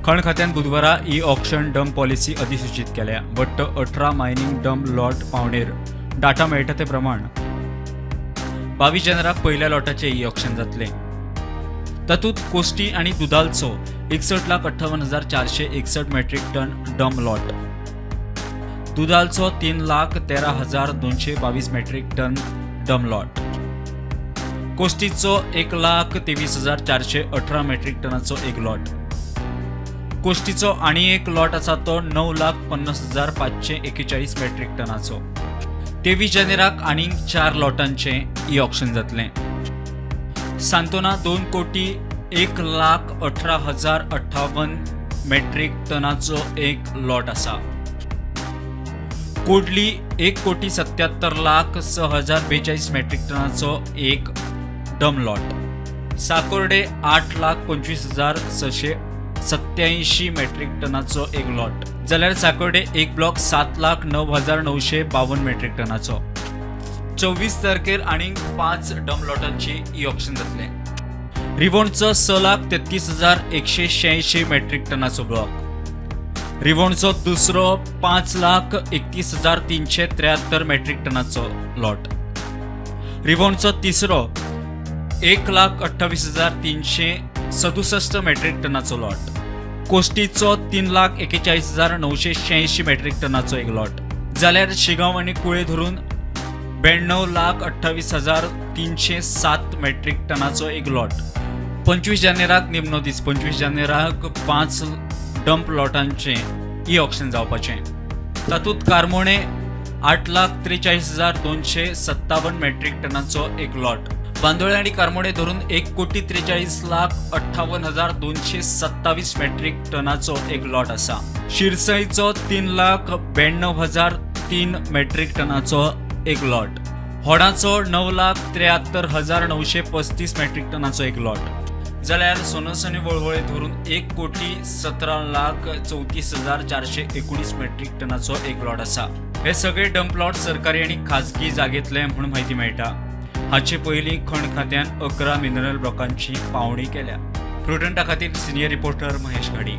खण खात्यान बुधवारा ई ऑक्शन डम पॉलिसी अधिसूचित केल्या. वट्ट 18 मायनिंग डम लॉट पावणेर डाटा मेळटा ते प्रमाण 22 जानेराक पहिल्या लॉटाचे ई ऑक्शन जातले. तातूंत कोस्टी आनी दुधालचो 61,58,461 मेट्रिक टन डम लॉट, दुधालचो 3,13,222 मेट्रिक टन डम लॉट, कोस्टीचो 1,23,418 मेट्रिक टनाचो एक लॉट, कोस्टीचो आनी एक लॉट आसा तो 9,50,541 मेट्रिक टनाचो. 23 जानेराक आनीक 4 लॉटांचे ई ऑक्शन जातले. सांतोना 2,01,18,058 मेट्रिक टनाचो एक लॉट आसा. कोडली 1,77,06,042 मेट्रिक टनाचो एक डम लॉट, साकोर्डे 8,25,687 मेट्रिक टनाचो एक लॉट, जाल्यार साकोर्डे एक ब्लॉक 7,09,952 मेट्रिक टनाचो. 24 तारखेर आनीक 5 डम लॉटांची ई ऑक्शन जातले. रिवोणचो 6,33,186 मेट्रिक टनाचो ब्लॉक, रिवोणचो दुसरो 5,31,373 मेट्रिक टनाचो लॉट, रिवोणचो तिसरो 1,28,367 मेट्रिक टनाचो लॉट, कोस्टीचो 3,41,986 मेट्रिक टनाचो एक लॉट, जाल्यार शिगांव आनी कुळे धरून 92,28,307 मेट्रिक टनाचो एक लॉट. 25 जानेराक निमणो दीस 25 जानेराक 5 डंप लॉटांचे ई ऑक्शन जावपाचें. तातूंत कारमोणे 8,43,257 मेट्रिक टनाचो एक लॉट, बांदोळे आनी कारमोणे धरून 1,43,58,227 मेट्रिक टनाचो एक लॉट आसा. शिरसयचो 3,92,003 मेट्रिक टनाचो एक लॉट, होडाचो 9,73,935 मेट्रिक टनाचो एक लॉट, जाल्यार सोनस आनी वळवळे धरून 1,17,34,419 मेट्रिक टनाचो एक लॉट आसा. हे सगळे डंप लॉट सरकारी आनी खाजगी जागेंतले म्हणून म्हायती मेळटा. हाचे पयलीं खण खात्यान 11 मिनरल ब्लॉकांची पावणी केल्या. प्रुडंटा खातीर सिनियर रिपोर्टर महेश घाडी.